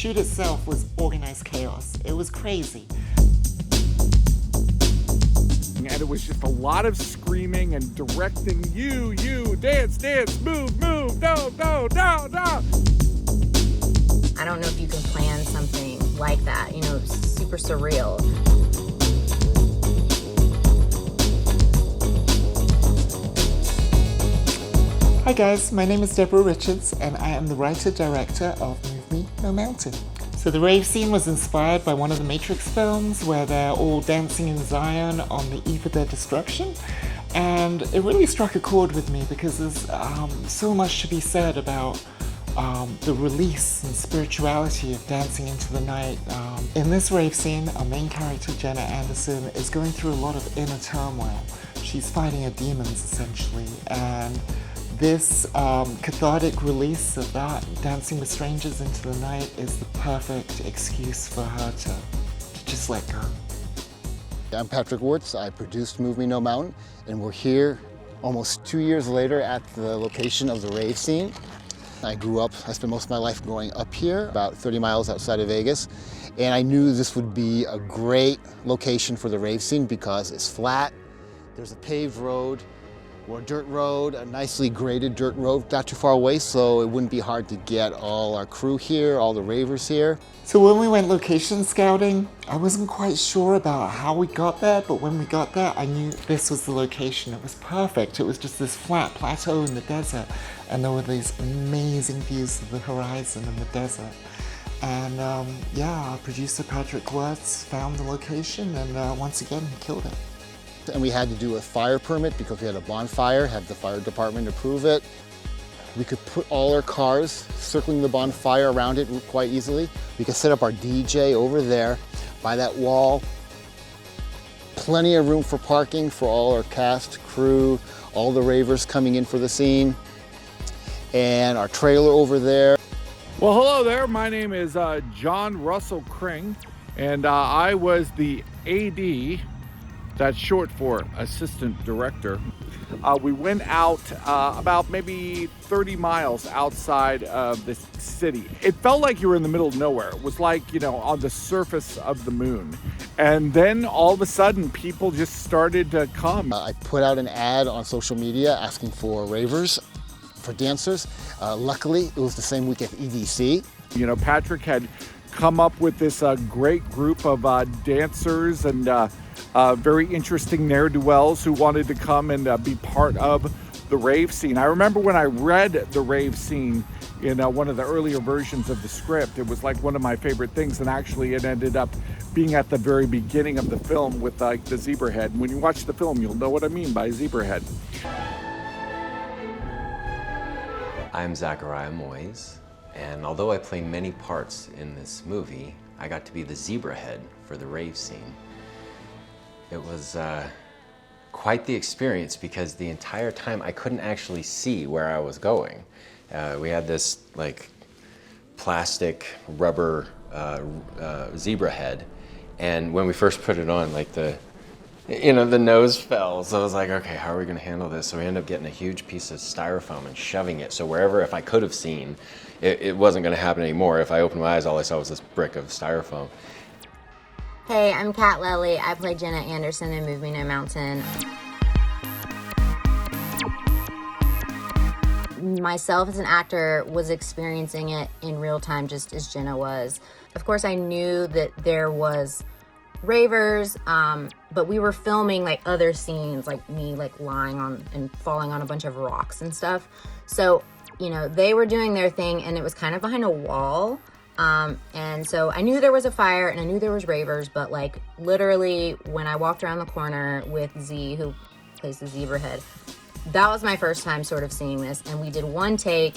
shoot itself was organized chaos. It was crazy. And it was just a lot of screaming and directing you, dance, move, no. I don't know if you can plan something like that, you know, super surreal. Hi guys, my name is Deborah Richards and I am the writer-director of Move Me, No Mountain. So the rave scene was inspired by one of the Matrix films where they're all dancing in Zion on the eve of their destruction. And it really struck a chord with me because there's so much to be said about the release and spirituality of dancing into the night. In this rave scene, our main character, Jenna Anderson, is going through a lot of inner turmoil. She's fighting her demons, essentially, and this cathartic release of that, dancing with strangers into the night, is the perfect excuse for her to just let go. I'm Patrick Wirtz. I produced Move Me No Mountain, and we're here almost 2 years later at the location of the rave scene. I grew up, I spent most of my life growing up here, about 30 miles outside of Vegas, and I knew this would be a great location for the rave scene because it's flat, there's a paved road, or a dirt road, a nicely graded dirt road, not too far away, so it wouldn't be hard to get all our crew here, all the ravers here. So when we went location scouting, I wasn't quite sure about how we got there, but when we got there, I knew this was the location. It was perfect. It was just this flat plateau in the desert, and there were these amazing views of the horizon in the desert. And yeah, our producer Patrick Wirtz found the location, and once again, he killed it. And we had to do a fire permit because we had a bonfire, have the fire department approve it. We could put all our cars circling the bonfire around it quite easily. We could set up our DJ over there by that wall. Plenty of room for parking for all our cast, crew, all the ravers coming in for the scene. And our trailer over there. Well, hello there. My name is John Russell Kring, and I was the AD. That's short for assistant director. We went out about maybe 30 miles outside of the city. It felt like you were in the middle of nowhere. It was like, you know, on the surface of the moon. And then all of a sudden, people just started to come. I put out an ad on social media asking for ravers, for dancers. Luckily, it was the same week as EDC. You know, Patrick had come up with this great group of dancers and very interesting ne'er-do-wells who wanted to come and be part of the rave scene. I remember when I read the rave scene in one of the earlier versions of the script, it was like one of my favorite things, and actually it ended up being at the very beginning of the film with like the zebra head. When you watch the film, you'll know what I mean by zebra head. I'm Zachariah Moyes, and although I play many parts in this movie, I got to be the zebra head for the rave scene. It was quite the experience because the entire time I couldn't actually see where I was going. We had this like plastic rubber zebra head, and when we first put it on, like the nose fell. So I was like, okay, how are we gonna handle this? So we ended up getting a huge piece of styrofoam and shoving it. So wherever, if I could have seen, it wasn't gonna happen anymore. If I opened my eyes, all I saw was this brick of styrofoam. Hey, I'm Kat Lely. I play Jenna Anderson in Move Me No Mountain. Myself as an actor was experiencing it in real time just as Jenna was. Of course, I knew that there was ravers, but we were filming like other scenes, like me like lying on and falling on a bunch of rocks and stuff. So, you know, they were doing their thing and it was kind of behind a wall. And so I knew there was a fire and I knew there was ravers, but like literally when I walked around the corner with Z, who plays the zebra head, that was my first time sort of seeing this. And we did one take.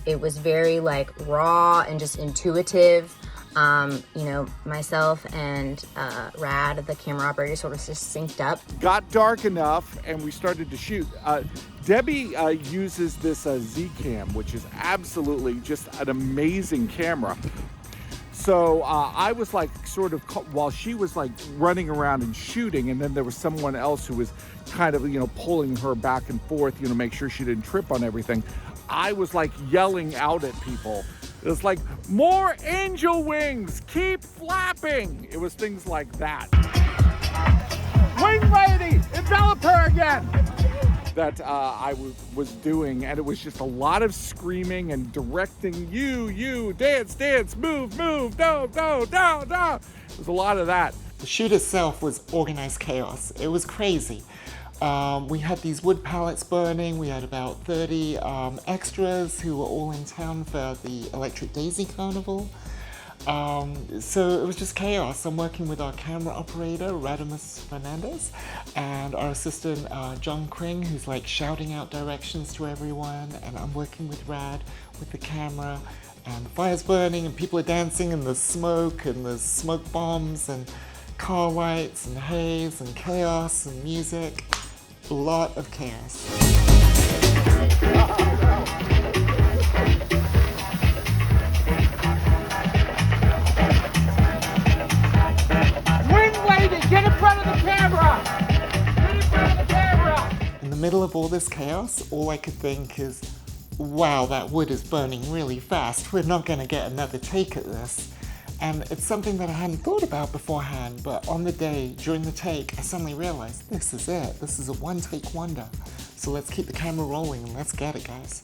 It was very like raw and just intuitive. You know, myself and Rad, the camera operator, sort of just synced up. Got dark enough and we started to shoot. Debbie uses this Z-Cam, which is absolutely just an amazing camera. So I was like sort of, while she was like running around and shooting, and then there was someone else who was kind of, you know, pulling her back and forth, you know, make sure she didn't trip on everything. I was like yelling out at people It was like, more angel wings, keep flapping. It was things like that. Wing lady, envelop her again. That I was doing, and it was just a lot of screaming and directing you, dance, move, no. It was a lot of that. The shoot itself was organized chaos. It was crazy. We had these wood pallets burning. We had about 30 extras who were all in town for the Electric Daisy Carnival. So it was just chaos. I'm working with our camera operator, Radamus Fernandez, and our assistant, John Kring, who's like shouting out directions to everyone. And I'm working with Rad with the camera, and the fire's burning, and people are dancing, and there's smoke bombs, and car lights, and haze, and chaos, and music. A lot of chaos. Get in front of the camera! Get in front of the camera! In the middle of all this chaos, all I could think is, wow, that wood is burning really fast. We're not gonna get another take at this. And it's something that I hadn't thought about beforehand, but on the day, during the take, I suddenly realized, this is it. This is a one-take wonder. So let's keep the camera rolling and let's get it, guys.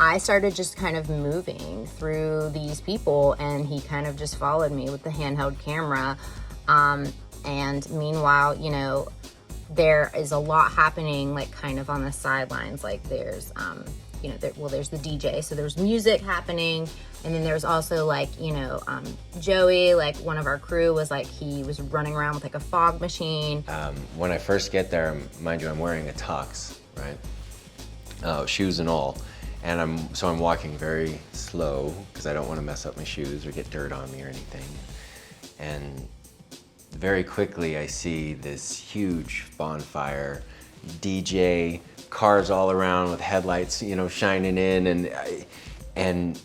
I started just kind of moving through these people, and he kind of just followed me with the handheld camera. And meanwhile, you know, there is a lot happening, like kind of on the sidelines. Like there's, you know, there's the DJ, so there's music happening, and then there's also like, you know, Joey, like one of our crew was like, he was running around with like a fog machine. When I first get there, mind you, I'm wearing a tux, right? Shoes and all. And I'm walking very slow because I don't want to mess up my shoes or get dirt on me or anything. And very quickly I see this huge bonfire, DJ, cars all around with headlights, you know, shining in, and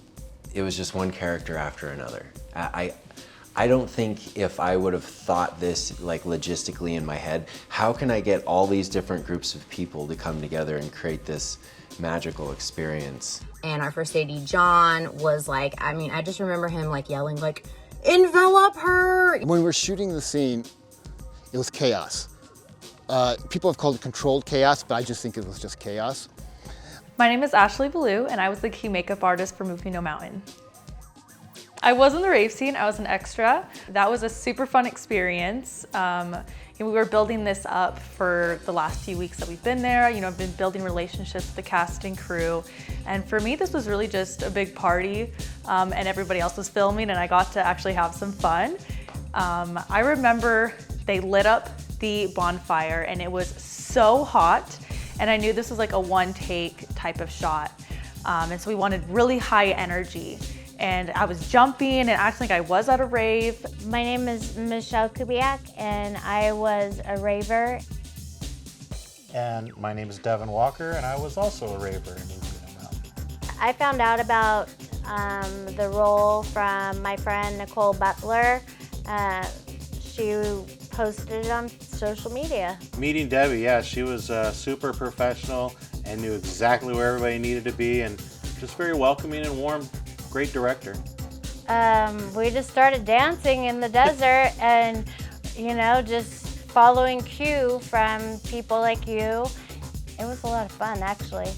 it was just one character after another. I don't think if I would have thought this like logistically in my head, how can I get all these different groups of people to come together and create this magical experience? And our first AD, John, was like, I mean, I just remember him like yelling like, envelop her! When we were shooting the scene, it was chaos. People have called it controlled chaos, but I just think it was just chaos. My name is Ashley Ballou, and I was the key makeup artist for Move Me No Mountain. I was in the rave scene, I was an extra. That was a super fun experience. We were building this up for the last few weeks that we've been there. You know, I've been building relationships with the cast and crew. And for me, this was really just a big party, and everybody else was filming, and I got to actually have some fun. I remember they lit up the bonfire, and it was so hot, and I knew this was like a one-take type of shot. And so we wanted really high energy. And I was jumping and acting like I was at a rave. My name is Michelle Kubiak, and I was a raver. And my name is Devin Walker, and I was also a raver in Move Me No Mountain. I found out about the role from my friend Nicole Butler. She posted it on social media. Meeting Debbie, yeah, she was super professional and knew exactly where everybody needed to be, and just very welcoming and warm. Great director. We just started dancing in the desert and, you know, just following cue from people like you. It was a lot of fun, actually.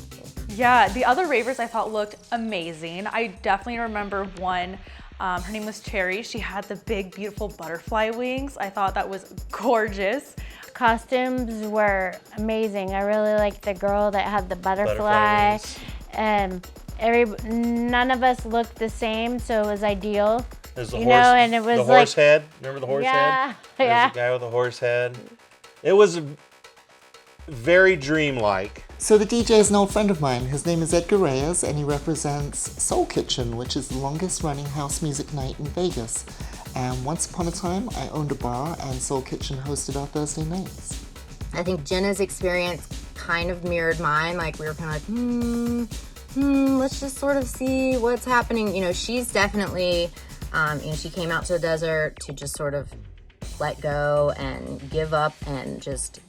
Yeah, the other ravers I thought looked amazing. I definitely remember one. Her name was Cherry. She had the big, beautiful butterfly wings. I thought that was gorgeous. Costumes were amazing. I really liked the girl that had the butterfly. And none of us looked the same, so it was ideal. There's the you horse, know, and it was the horse head. Remember the horse head? There's Yeah. a guy with a horse head. It was very dreamlike. So the DJ is an old friend of mine. His name is Edgar Reyes, and he represents Soul Kitchen, which is the longest running house music night in Vegas. And once upon a time, I owned a bar, and Soul Kitchen hosted our Thursday nights. I think Jenna's experience kind of mirrored mine. Like we were kind of like, let's just sort of see what's happening. You know, she's definitely, you know, she came out to the desert to just sort of let go and give up and just,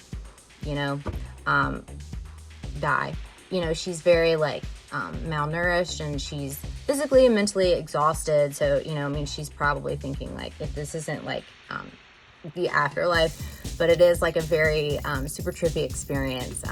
you know, die. You know, she's very like malnourished, and she's physically and mentally exhausted. So, you know, I mean, she's probably thinking like, if this isn't like the afterlife, but it is like a very super trippy experience.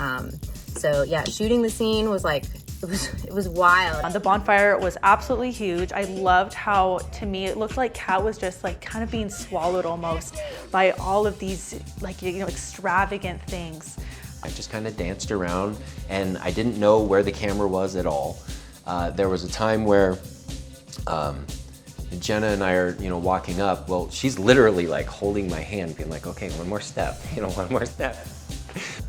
So yeah, shooting the scene was like, it was wild. The bonfire was absolutely huge. I loved how, to me, it looked like Kat was just like kind of being swallowed almost by all of these like, you know, extravagant things. I just kind of danced around, and I didn't know where the camera was at all. There was a time where Jenna and I are, you know, walking up. Well, she's literally like holding my hand, being like, okay, one more step, you know, one more step.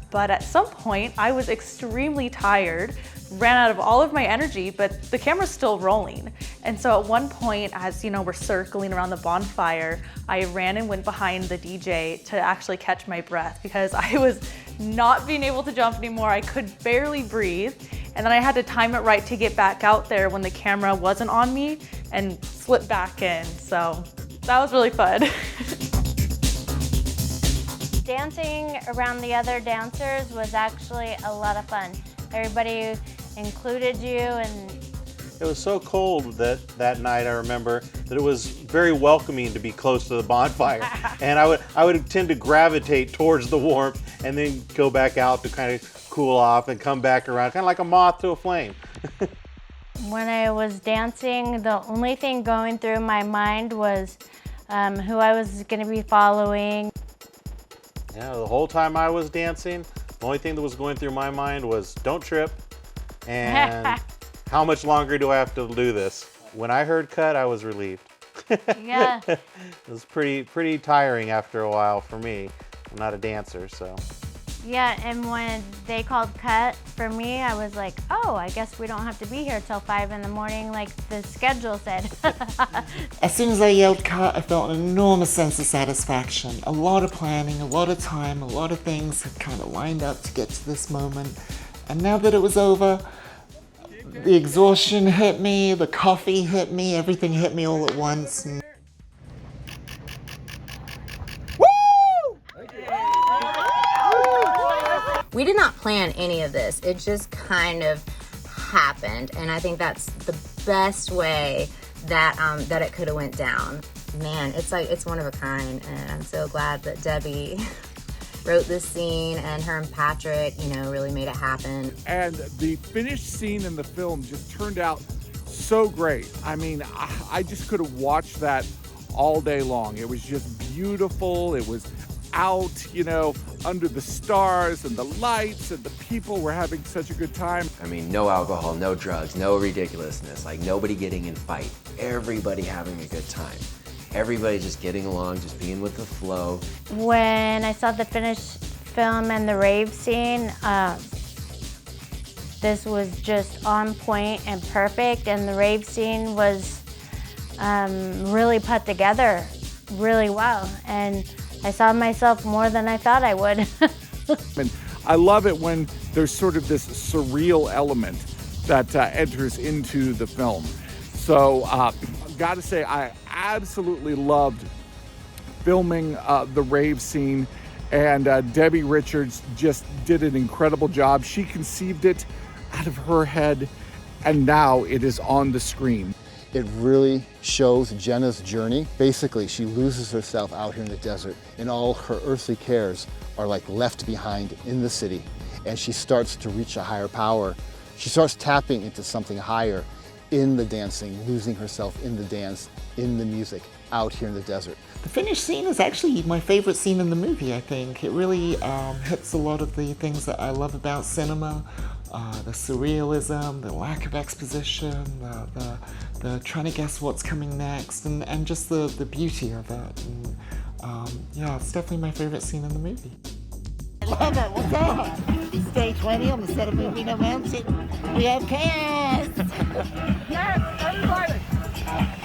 But at some point, I was extremely tired, ran out of all of my energy, but the camera's still rolling. And so at one point, as you know, we're circling around the bonfire, I ran and went behind the DJ to actually catch my breath because I was not being able to jump anymore. I could barely breathe. And then I had to time it right to get back out there when the camera wasn't on me and slip back in. So that was really fun. Dancing around the other dancers was actually a lot of fun. Everybody included you, and It was so cold that night, I remember, that it was very welcoming to be close to the bonfire. And I would tend to gravitate towards the warmth and then go back out to kind of cool off and come back around, kind of like a moth to a flame. when I was dancing, the only thing going through my mind was who I was going to be following. Yeah, the whole time I was dancing, the only thing that was going through my mind was don't trip and how much longer do I have to do this? When I heard cut, I was relieved. Yeah. It was pretty tiring after a while for me. I'm not a dancer, so. Yeah, and when they called cut for me, I was like, oh, I guess we don't have to be here till 5 in the morning like the schedule said. As soon as I yelled cut, I felt an enormous sense of satisfaction. A lot of planning, a lot of time, a lot of things had kind of lined up to get to this moment. And now that it was over, the exhaustion hit me, the coffee hit me, everything hit me all at once. And We did not plan any of this. It just kind of happened, and I think that's the best way that that it could have went down. Man, it's one of a kind, and I'm so glad that Debbie wrote this scene, and her and Patrick, really made it happen. And the finished scene in the film just turned out so great. I mean, I just could have watched that all day long. It was just beautiful. It was out, under the stars and the lights, and the people were having such a good time. I mean, no alcohol, no drugs, no ridiculousness, like nobody getting in fight, everybody having a good time. Everybody just getting along, just being with the flow. When I saw the finished film and the rave scene, this was just on point and perfect, and the rave scene was really put together really well, and I saw myself more than I thought I would. And I love it when there's sort of this surreal element that enters into the film. So I've got to say, I absolutely loved filming the rave scene, and Debbie Richards just did an incredible job. She conceived it out of her head, and now it is on the screen. It really shows Jenna's journey. Basically, she loses herself out here in the desert, and all her earthly cares are like left behind in the city. And she starts to reach a higher power. She starts tapping into something higher in the dancing, losing herself in the dance, in the music, out here in the desert. the finished scene is actually my favorite scene in the movie, I think. It really hits a lot of the things that I love about cinema. The surrealism, the lack of exposition, the trying to guess what's coming next, and just the beauty of it. And, yeah, it's definitely my favorite scene in the movie. I love it. What's up? It's day 20 on the set of Movie No Mountain. We have chaos! Yes, everybody!